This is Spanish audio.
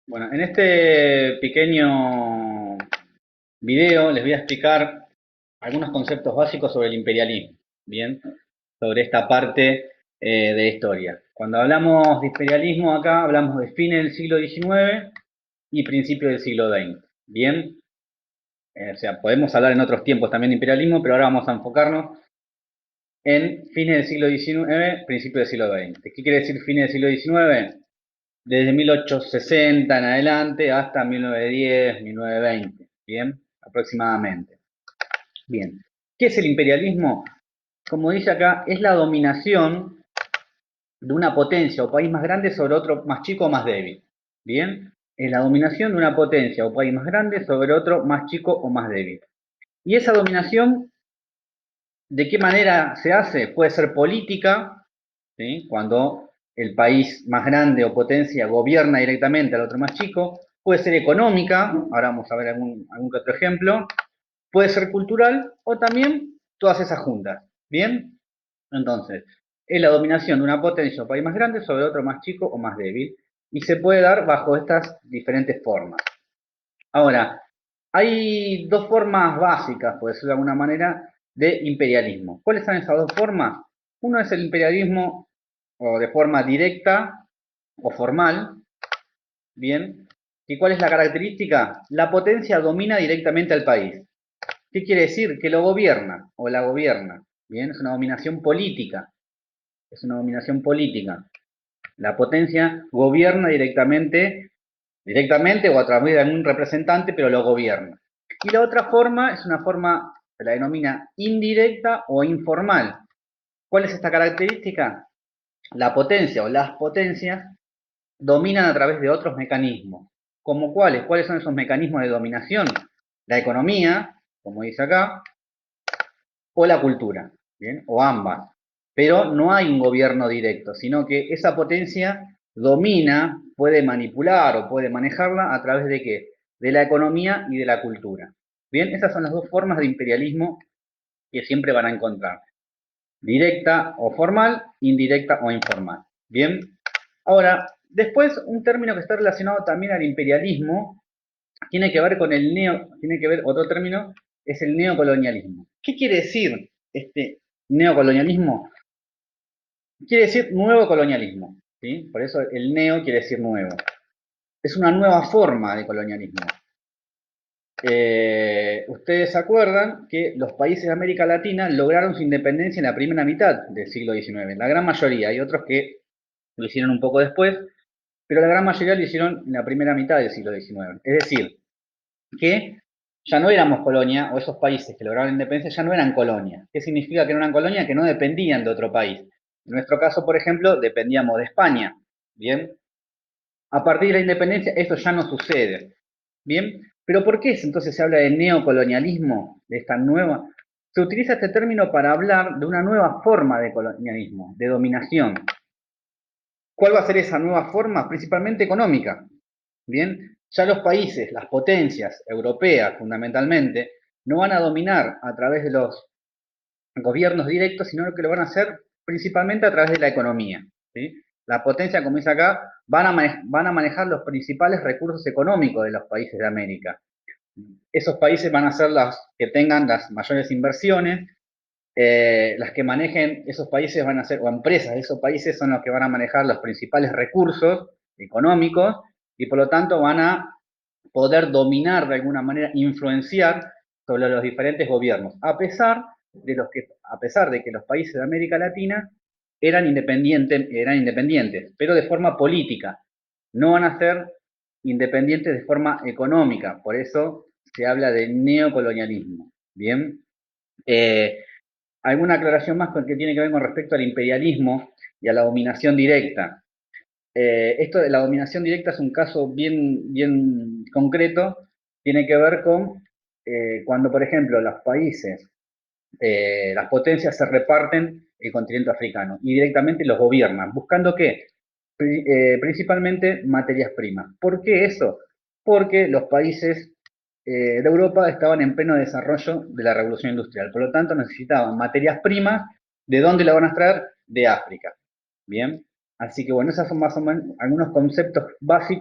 Bueno, en este pequeño video les voy a explicar algunos conceptos básicos sobre el imperialismo, ¿bien? Sobre esta parte de historia. Cuando hablamos de imperialismo acá, hablamos de fines del siglo XIX y principios del siglo XX, ¿bien? O sea, podemos hablar en otros tiempos también de imperialismo, pero ahora vamos a enfocarnos en fines del siglo XIX, principios del siglo XX. ¿Qué quiere decir fines del siglo XIX? Desde 1860 en adelante hasta 1910, 1920, ¿bien? Aproximadamente. Bien. ¿Qué es el imperialismo? Como dice acá, es la dominación de una potencia o país más grande sobre otro más chico o más débil. ¿Bien? Es la dominación de una potencia o país más grande sobre otro más chico o más débil. Y esa dominación, ¿de qué manera se hace? Puede ser política, ¿sí? Cuando el país más grande o potencia gobierna directamente al otro más chico, puede ser económica, ahora vamos a ver algún que otro ejemplo, puede ser cultural o también todas esas juntas, ¿bien? Entonces, es la dominación de una potencia o país más grande sobre otro más chico o más débil y se puede dar bajo estas diferentes formas. Ahora, hay dos formas básicas, por decirlo de alguna manera, de imperialismo. ¿Cuáles son esas dos formas? Uno es el imperialismo o de forma directa o formal, ¿bien? ¿Y cuál es la característica? La potencia domina directamente al país. ¿Qué quiere decir? Que lo gobierna o la gobierna, ¿bien? Es una dominación política, es una dominación política. La potencia gobierna directamente o a través de algún representante, pero lo gobierna. Y la otra forma es una forma, se la denomina indirecta o informal. ¿Cuál es esta característica? La potencia o las potencias dominan a través de otros mecanismos. ¿Como cuáles? ¿Cuáles son esos mecanismos de dominación? La economía, como dice acá, o la cultura, ¿bien? O ambas. Pero no hay un gobierno directo, sino que esa potencia domina, puede manipular o puede manejarla a través de qué? De la economía y de la cultura. Bien, esas son las dos formas de imperialismo que siempre van a encontrar. Directa o formal, indirecta o informal. Bien, ahora, después un término que está relacionado también al imperialismo tiene que ver con tiene que ver, otro término, es el neocolonialismo. ¿Qué quiere decir este neocolonialismo? Quiere decir nuevo colonialismo, ¿sí? Por eso el neo quiere decir nuevo. Es una nueva forma de colonialismo. Ustedes se acuerdan que los países de América Latina lograron su independencia en la primera mitad del siglo XIX. La gran mayoría, hay otros que lo hicieron un poco después, pero la gran mayoría lo hicieron en la primera mitad del siglo XIX. Es decir, que ya no éramos colonia, o esos países que lograron la independencia ya no eran colonia. ¿Qué significa que no eran colonia? Que no dependían de otro país. En nuestro caso, por ejemplo, dependíamos de España. Bien, a partir de la independencia esto ya no sucede. Bien, pero ¿por qué entonces se habla de neocolonialismo, de esta nueva? Se utiliza este término para hablar de una nueva forma de colonialismo, de dominación. ¿Cuál va a ser esa nueva forma? Principalmente económica. Bien, ya los países, las potencias europeas fundamentalmente, no van a dominar a través de los gobiernos directos, sino que lo van a hacer principalmente a través de la economía. ¿Sí? La potencia, como dice acá, van a manejar los principales recursos económicos de los países de América. Esos países van a ser las que tengan las mayores inversiones, las que manejen esos países van a ser, o empresas de esos países son los que van a manejar los principales recursos económicos y por lo tanto van a poder dominar de alguna manera, influenciar sobre los diferentes gobiernos, a pesar de que los países de América Latina eran independientes, pero de forma política. No van a ser independientes de forma económica, por eso se habla de neocolonialismo. Bien, alguna aclaración más que tiene que ver con respecto al imperialismo y a la dominación directa. Esto de la dominación directa es un caso bien concreto, tiene que ver con cuando, por ejemplo, los países, las potencias se reparten el continente africano y directamente los gobiernan, buscando ¿qué? Principalmente materias primas. ¿Por qué eso? Porque los países de Europa estaban en pleno desarrollo de la revolución industrial, por lo tanto necesitaban materias primas. ¿De dónde la van a extraer? De África. Bien, así que bueno, esos son más o menos algunos conceptos básicos